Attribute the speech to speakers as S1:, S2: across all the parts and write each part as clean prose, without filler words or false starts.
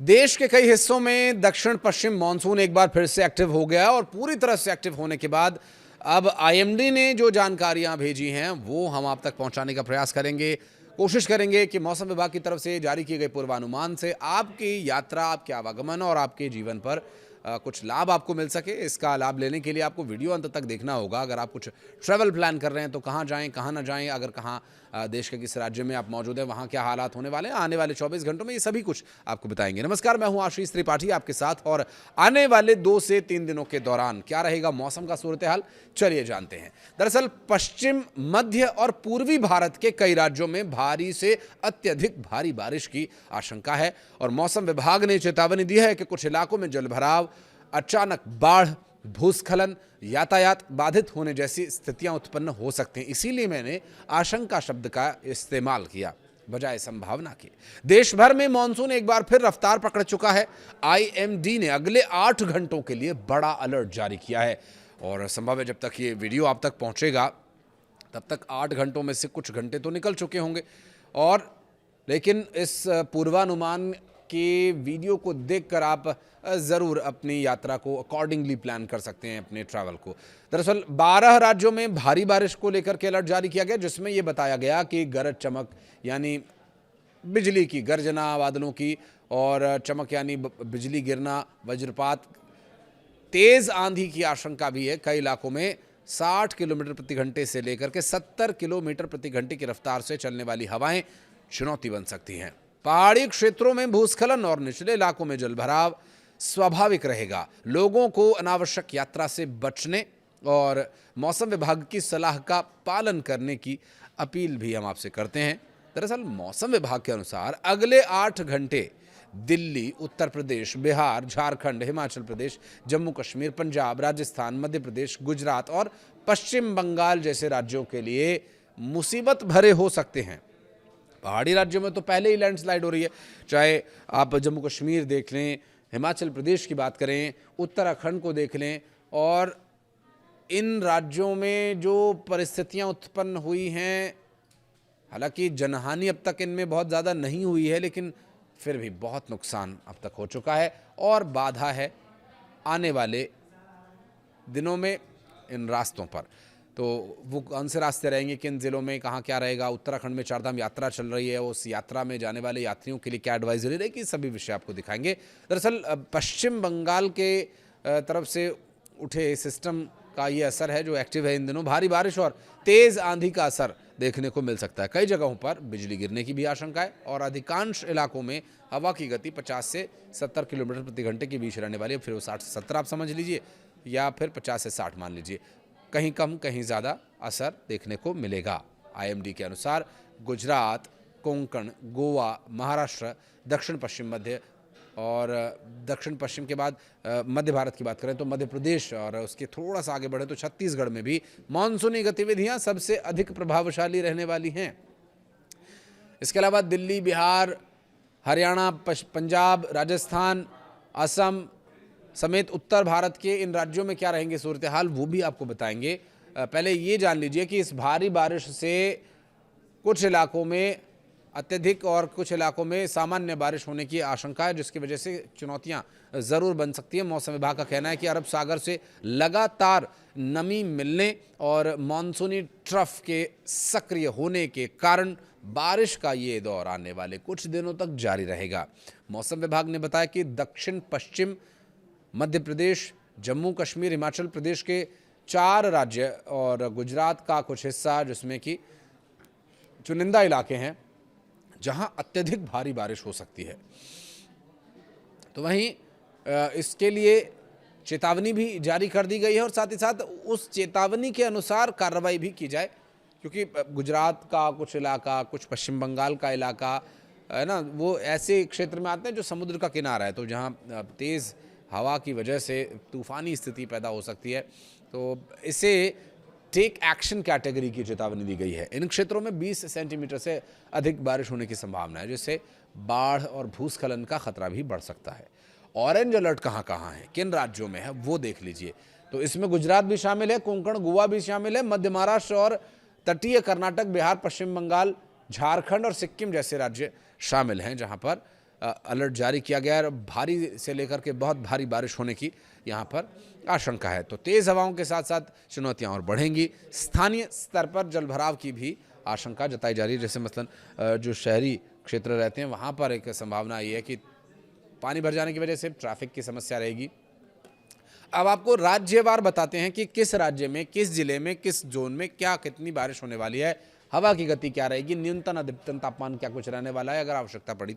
S1: देश के कई हिस्सों में दक्षिण पश्चिम मानसून एक बार फिर से एक्टिव हो गया और पूरी तरह से एक्टिव होने के बाद अब आईएमडी ने जो जानकारियां भेजी हैं वो हम आप तक पहुंचाने का प्रयास करेंगे। कोशिश करेंगे कि मौसम विभाग की तरफ से जारी किए गए पूर्वानुमान से आपकी यात्रा, आपके आवागमन और आपके जीवन पर कुछ लाभ आपको मिल सके। इसका लाभ लेने के लिए आपको वीडियो अंत तक देखना होगा। अगर आप कुछ ट्रैवल प्लान कर रहे हैं तो कहाँ जाएं, कहाँ ना जाएं, अगर कहाँ देश के किस राज्य में आप मौजूद हैं वहाँ क्या हालात होने वाले हैं आने वाले 24 घंटों में, ये सभी कुछ आपको बताएंगे। नमस्कार, मैं हूं आशीष त्रिपाठी आपके साथ और आने वाले 2 से 3 दिनों के दौरान क्या रहेगा मौसम का सूरत हाल, चलिए जानते हैं। दरअसल पश्चिम, मध्य और पूर्वी भारत के कई राज्यों में भारी से अत्यधिक भारी बारिश की आशंका है और मौसम विभाग ने चेतावनी दी है कि कुछ इलाकों में जलभराव, अचानक बाढ़, भूस्खलन, यातायात बाधित होने जैसी स्थितियां उत्पन्न हो सकती हैं। इसीलिए मैंने आशंका शब्द का इस्तेमाल किया बजाय संभावना के। देश भर में मानसून एक बार फिर रफ्तार पकड़ चुका है। आईएमडी ने अगले 8 घंटों के लिए बड़ा अलर्ट जारी किया है और संभव है जब तक ये वीडियो आप तक पहुंचेगा तब तक 8 घंटों में से कुछ घंटे तो निकल चुके होंगे और लेकिन इस पूर्वानुमान के वीडियो को देखकर आप ज़रूर अपनी यात्रा को अकॉर्डिंगली प्लान कर सकते हैं, अपने ट्रैवल को। दरअसल 12 राज्यों में भारी बारिश को लेकर के अलर्ट जारी किया गया, जिसमें यह बताया गया कि गरज चमक यानी बिजली की गर्जना, बादलों की और चमक यानी बिजली गिरना, वज्रपात, तेज आंधी की आशंका भी है। कई इलाकों में 60 किलोमीटर प्रति घंटे से लेकर के 70 किलोमीटर प्रति घंटे की रफ्तार से चलने वाली हवाएं चुनौती बन सकती हैं। पहाड़ी क्षेत्रों में भूस्खलन और निचले इलाकों में जलभराव स्वाभाविक रहेगा। लोगों को अनावश्यक यात्रा से बचने और मौसम विभाग की सलाह का पालन करने की अपील भी हम आपसे करते हैं। दरअसल मौसम विभाग के अनुसार अगले 8 घंटे दिल्ली, उत्तर प्रदेश, बिहार, झारखंड, हिमाचल प्रदेश, जम्मू कश्मीर, पंजाब, राजस्थान, मध्य प्रदेश, गुजरात और पश्चिम बंगाल जैसे राज्यों के लिए मुसीबत भरे हो सकते हैं। पहाड़ी राज्यों में तो पहले ही लैंडस्लाइड हो रही है, चाहे आप जम्मू कश्मीर देख लें, हिमाचल प्रदेश की बात करें, उत्तराखंड को देख लें। और इन राज्यों में जो परिस्थितियां उत्पन्न हुई हैं, हालांकि जनहानि अब तक इनमें बहुत ज़्यादा नहीं हुई है, लेकिन फिर भी बहुत नुकसान अब तक हो चुका है और बाधा है आने वाले दिनों में इन रास्तों पर। तो वो कौन से रास्ते रहेंगे, किन ज़िलों में कहाँ क्या रहेगा। उत्तराखंड में चारधाम यात्रा चल रही है, उस यात्रा में जाने वाले यात्रियों के लिए क्या एडवाइजरी रहेगी, सभी विषय आपको दिखाएंगे। दरअसल पश्चिम बंगाल के तरफ से उठे सिस्टम का ये असर है जो एक्टिव है इन दिनों। भारी बारिश और तेज़ आंधी का असर देखने को मिल सकता है। कई जगहों पर बिजली गिरने की भी आशंका है और अधिकांश इलाकों में हवा की गति 50 से 70 किलोमीटर प्रति घंटे के बीच रहने वाली है। फिर वो 60 से 70 आप समझ लीजिए या फिर 50 से 60 मान लीजिए। कहीं कम कहीं ज़्यादा असर देखने को मिलेगा। आईएमडी के अनुसार गुजरात, कोंकण, गोवा, महाराष्ट्र, दक्षिण पश्चिम मध्य और दक्षिण पश्चिम के बाद मध्य भारत की बात करें तो मध्य प्रदेश और उसके थोड़ा सा आगे बढ़े तो छत्तीसगढ़ में भी मानसूनी गतिविधियां सबसे अधिक प्रभावशाली रहने वाली हैं। इसके अलावा दिल्ली, बिहार, हरियाणा, पंजाब, राजस्थान, असम समेत उत्तर भारत के इन राज्यों में क्या रहेंगे सूरत हाल, वो भी आपको बताएंगे। पहले ये जान लीजिए कि इस भारी बारिश से कुछ इलाकों में अत्यधिक और कुछ इलाकों में सामान्य बारिश होने की आशंका है, जिसकी वजह से चुनौतियां ज़रूर बन सकती हैं। मौसम विभाग का कहना है कि अरब सागर से लगातार नमी मिलने और मानसूनी ट्रफ के सक्रिय होने के कारण बारिश का ये दौर आने वाले कुछ दिनों तक जारी रहेगा। मौसम विभाग ने बताया कि दक्षिण पश्चिम मध्य प्रदेश, जम्मू कश्मीर, हिमाचल प्रदेश के 4 राज्य और गुजरात का कुछ हिस्सा, जिसमें कि चुनिंदा इलाके हैं जहां अत्यधिक भारी बारिश हो सकती है। तो वहीं इसके लिए चेतावनी भी जारी कर दी गई है और साथ ही साथ उस चेतावनी के अनुसार कार्रवाई भी की जाए, क्योंकि गुजरात का कुछ इलाका, कुछ पश्चिम बंगाल का इलाका है ना, वो ऐसे क्षेत्र में आते हैं जो समुद्र का किनारा है, तो जहाँ तेज़ हवा की वजह से तूफ़ानी स्थिति पैदा हो सकती है। तो इसे टेक एक्शन कैटेगरी की चेतावनी दी गई है। इन क्षेत्रों में 20 सेंटीमीटर से अधिक बारिश होने की संभावना है, जिससे बाढ़ और भूस्खलन का खतरा भी बढ़ सकता है। ऑरेंज अलर्ट कहाँ कहाँ है, किन राज्यों में है, वो देख लीजिए। तो इसमें गुजरात भी शामिल है, कोंकण, गोवा भी शामिल है, मध्य महाराष्ट्र और तटीय कर्नाटक, बिहार, पश्चिम बंगाल, झारखंड और सिक्किम जैसे राज्य शामिल हैं, जहाँ पर अलर्ट जारी किया गया है और भारी से लेकर के बहुत भारी बारिश होने की यहाँ पर आशंका है। तो तेज़ हवाओं के साथ साथ चुनौतियाँ और बढ़ेंगी। स्थानीय स्तर पर जलभराव की भी आशंका जताई जा रही है। जैसे मसलन जो शहरी क्षेत्र रहते हैं वहाँ पर एक संभावना ये है कि पानी भर जाने की वजह से ट्रैफिक की समस्या रहेगी। अब आपको राज्यवार बताते हैं कि किस राज्य में, किस जिले में, किस जोन में क्या कितनी बारिश होने वाली है, हवा की गति क्या रहेगी, न्यूनतम अधिकतम तापमान क्या कुछ रहने वाला है अगर आवश्यकता पड़ी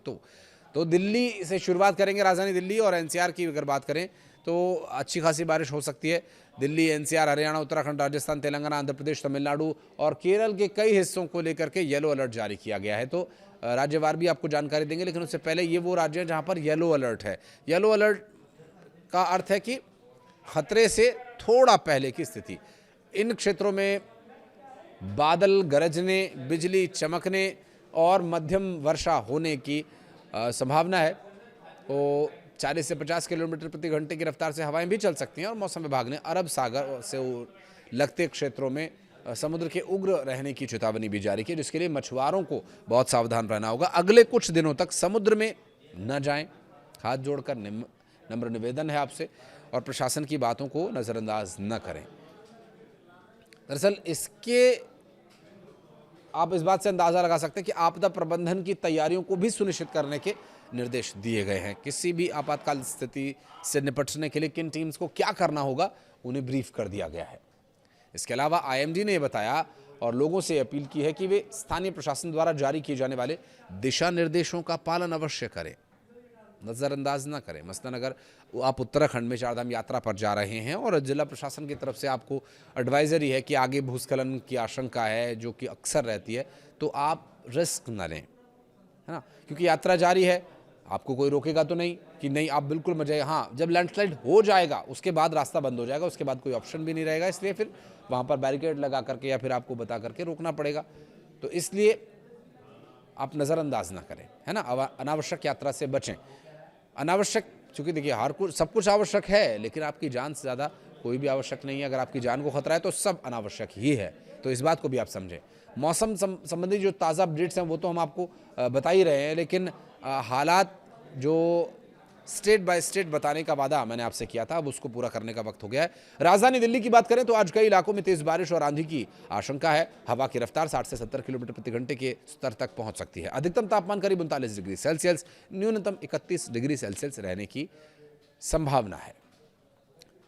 S1: तो दिल्ली से शुरुआत करेंगे। राजधानी दिल्ली और एनसीआर की अगर बात करें तो अच्छी खासी बारिश हो सकती है। दिल्ली, एनसीआर, हरियाणा, उत्तराखंड, राजस्थान, तेलंगाना, आंध्र प्रदेश, तमिलनाडु और केरल के कई हिस्सों को लेकर के येलो अलर्ट जारी किया गया है। तो राज्यवार भी आपको जानकारी देंगे, लेकिन उससे पहले ये वो राज्य हैं जहाँ पर येलो अलर्ट है। येलो अलर्ट का अर्थ है कि खतरे से थोड़ा पहले की स्थिति। इन क्षेत्रों में बादल गरजने, बिजली चमकने और मध्यम वर्षा होने की संभावना है। तो 40 से 50 किलोमीटर प्रति घंटे की रफ्तार से हवाएं भी चल सकती हैं और मौसम विभाग ने अरब सागर से लगते क्षेत्रों में समुद्र के उग्र रहने की चेतावनी भी जारी की, जिसके लिए मछुआरों को बहुत सावधान रहना होगा। अगले कुछ दिनों तक समुद्र में न जाएं। हाथ जोड़कर नम्र निवेदन है आपसे, और प्रशासन की बातों को नज़रअंदाज न करें। दरअसल इसके आप इस बात से अंदाज़ा लगा सकते हैं कि आपदा प्रबंधन की तैयारियों को भी सुनिश्चित करने के निर्देश दिए गए हैं। किसी भी आपातकाल स्थिति से निपटने के लिए किन टीम्स को क्या करना होगा उन्हें ब्रीफ कर दिया गया है। इसके अलावा आईएमडी ने बताया और लोगों से अपील की है कि वे स्थानीय प्रशासन द्वारा जारी किए जाने वाले दिशा निर्देशों का पालन अवश्य करें, नज़रअंदाज ना करें। मसलन अगर आप उत्तराखंड में चारधाम यात्रा पर जा रहे हैं और जिला प्रशासन की तरफ से आपको एडवाइजरी है कि आगे भूस्खलन की आशंका है जो कि अक्सर रहती है, तो आप रिस्क न लें, है ना, क्योंकि यात्रा जारी है। आपको कोई रोकेगा तो नहीं कि नहीं आप बिल्कुल मर जाएगा। हाँ, जब लैंडस्लाइड हो जाएगा उसके बाद रास्ता बंद हो जाएगा, उसके बाद कोई ऑप्शन भी नहीं रहेगा, इसलिए फिर वहाँ पर बैरिकेड लगा करके या फिर आपको बता करके रोकना पड़ेगा। तो इसलिए आप नज़रअंदाज ना करें, है ना, अनावश्यक यात्रा से बचें। अनावश्यक, चूँकि देखिए हर कुछ सब कुछ आवश्यक है, लेकिन आपकी जान से ज़्यादा कोई भी आवश्यक नहीं है। अगर आपकी जान को खतरा है तो सब अनावश्यक ही है, तो इस बात को भी आप समझें। मौसम संबंधी जो ताज़ा अपडेट्स हैं वो तो हम आपको बता ही रहे हैं, लेकिन हालात जो स्टेट बाय स्टेट बताने का वादा मैंने आपसे किया था, अब उसको पूरा करने का वक्त हो गया है। राजधानी दिल्ली की बात करें तो आज कई इलाकों में तेज बारिश और आंधी की आशंका है। हवा की रफ्तार 60 से 70 किलोमीटर प्रति घंटे के स्तर तक पहुंच सकती है। अधिकतम तापमान करीब 39 डिग्री सेल्सियस, न्यूनतम 31 डिग्री सेल्सियस रहने की संभावना है।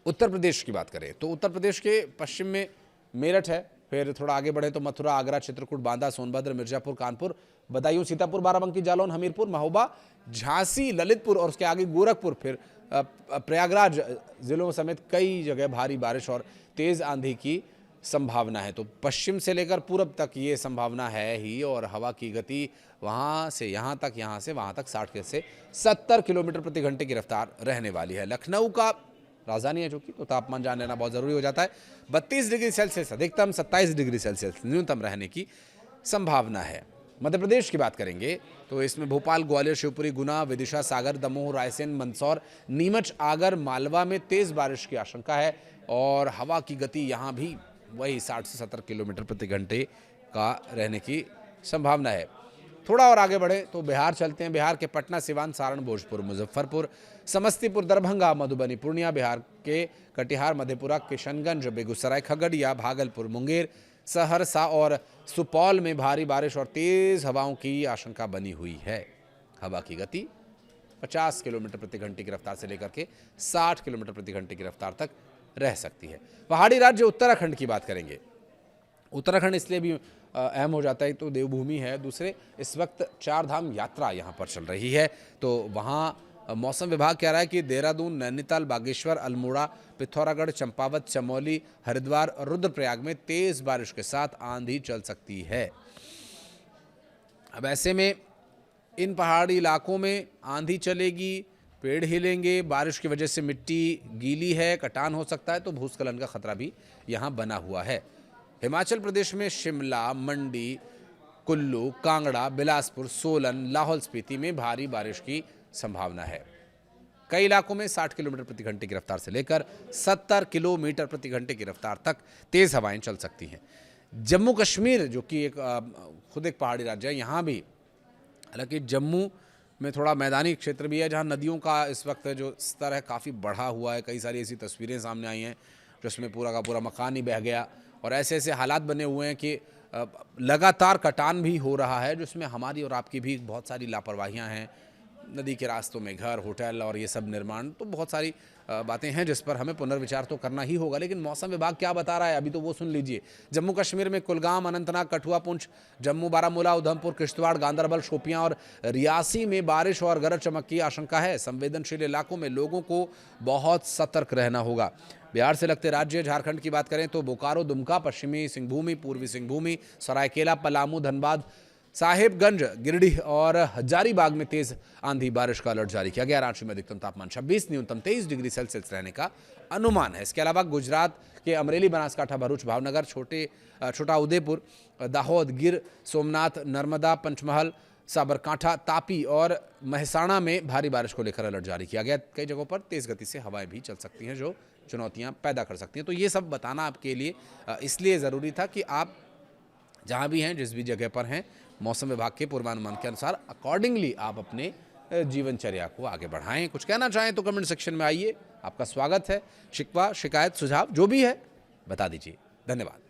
S1: उत्तर प्रदेश की बात करें तो उत्तर प्रदेश के पश्चिम में मेरठ है, फिर थोड़ा आगे बढ़े तो मथुरा, आगरा, चित्रकूट, बांदा, सोनभद्र, मिर्जापुर, कानपुर, बदायूं, सीतापुर, बाराबंकी, जालौन, हमीरपुर, महोबा, झांसी, ललितपुर और उसके आगे गोरखपुर, फिर प्रयागराज जिलों समेत कई जगह भारी बारिश और तेज आंधी की संभावना है। तो पश्चिम से लेकर पूरब तक ये संभावना है ही, और हवा की गति वहाँ से यहाँ तक, यहाँ से वहाँ तक 60 से 70 किलोमीटर प्रति घंटे की रफ्तार रहने वाली है। लखनऊ का राजधानी है जो कि, तो तापमान जान लेना बहुत ज़रूरी हो जाता है। 32 डिग्री सेल्सियस अधिकतम, 27 डिग्री सेल्सियस न्यूनतम रहने की संभावना है। मध्य प्रदेश की बात करेंगे तो इसमें भोपाल, ग्वालियर, शिवपुरी, गुना, विदिशा, सागर, दमोह, रायसेन, मंदसौर, नीमच, आगर, मालवा में तेज़ बारिश की आशंका है और हवा की गति यहाँ भी वही 60 से 70 किलोमीटर प्रति घंटे का रहने की संभावना है। थोड़ा और आगे बढ़े तो बिहार चलते हैं। बिहार के पटना, सिवान, सारण, भोजपुर, मुजफ्फरपुर, समस्तीपुर, दरभंगा, मधुबनी, पूर्णिया, बिहार के कटिहार, मधेपुरा, किशनगंज, बेगूसराय, खगड़िया, भागलपुर, मुंगेर, सहरसा और सुपौल में भारी बारिश और तेज हवाओं की आशंका बनी हुई है। हवा की गति 50 किलोमीटर प्रति घंटे की रफ्तार से लेकर के 60 किलोमीटर प्रति घंटे की रफ्तार तक रह सकती है। पहाड़ी राज्य उत्तराखंड की बात करेंगे। उत्तराखंड इसलिए भी अहम हो जाता है, तो देवभूमि है, दूसरे इस वक्त चारधाम यात्रा यहाँ पर चल रही है, तो वहाँ मौसम विभाग कह रहा है कि देहरादून, नैनीताल, बागेश्वर, अल्मोड़ा, पिथौरागढ़, चंपावत, चमोली, हरिद्वार और रुद्रप्रयाग में तेज बारिश के साथ आंधी चल सकती है। अब ऐसे में इन पहाड़ी इलाकों में आंधी चलेगी, पेड़ हिलेंगे, बारिश की वजह से मिट्टी गीली है, कटान हो सकता है, तो भूस्खलन का खतरा भी यहाँ बना हुआ है। हिमाचल प्रदेश में शिमला, मंडी, कुल्लू, कांगड़ा, बिलासपुर, सोलन, लाहौल स्पीति में भारी बारिश की संभावना है। कई इलाकों में 60 किलोमीटर प्रति घंटे की रफ्तार से लेकर 70 किलोमीटर प्रति घंटे की रफ्तार तक तेज हवाएं चल सकती हैं। जम्मू कश्मीर जो कि खुद एक पहाड़ी राज्य है, यहाँ भी हालांकि जम्मू में थोड़ा मैदानी क्षेत्र भी है जहाँ नदियों का इस वक्त जो स्तर है काफ़ी बढ़ा हुआ है। कई सारी ऐसी तस्वीरें सामने आई हैं जिसमें पूरा का पूरा मकान ही बह गया और ऐसे ऐसे हालात बने हुए हैं कि लगातार कटान भी हो रहा है, जिसमें हमारी और आपकी भी बहुत सारी लापरवाहियाँ हैं। नदी के रास्तों में घर, होटल और ये सब निर्माण, तो बहुत सारी बातें हैं जिस पर हमें पुनर्विचार तो करना ही होगा। लेकिन मौसम विभाग क्या बता रहा है अभी तो वो सुन लीजिए। जम्मू कश्मीर में कुलगाम, अनंतनाग, कठुआ, पुंछ, जम्मू, बारामूला, उधमपुर, किश्तवाड़, गांदरबल, शोपियां और रियासी में बारिश और गरज चमक की आशंका है। संवेदनशील इलाकों में लोगों को बहुत सतर्क रहना होगा। बिहार से लगते राज्य झारखंड की बात करें तो बोकारो, दुमका, पश्चिमी सिंहभूमि, पूर्वी सिंहभूमि, सरायकेला, पलामू, धनबाद, साहिबगंज, गिरिडीह और हजारीबाग में तेज आंधी बारिश का अलर्ट जारी किया गया। रांची में अधिकतम तापमान 26, न्यूनतम 23 डिग्री सेल्सियस रहने का अनुमान है। इसके अलावा गुजरात के अमरेली, बनासकांठा, भरूच, भावनगर, छोटा उदेपुर, दाहोद, गिर सोमनाथ, नर्मदा, पंचमहल, साबरकांठा, तापी और महसाणा में भारी बारिश को लेकर अलर्ट जारी किया गया। कई जगहों पर तेज गति से हवाएं भी चल सकती हैं जो चुनौतियां पैदा कर सकती हैं। तो ये सब बताना आपके लिए इसलिए ज़रूरी था कि आप जहाँ भी हैं, जिस भी जगह पर हैं, मौसम विभाग के पूर्वानुमान के अनुसार अकॉर्डिंगली आप अपने जीवनचर्या को आगे बढ़ाएं। कुछ कहना चाहें तो कमेंट सेक्शन में आइए, आपका स्वागत है। शिकवा, शिकायत, सुझाव जो भी है बता दीजिए। धन्यवाद।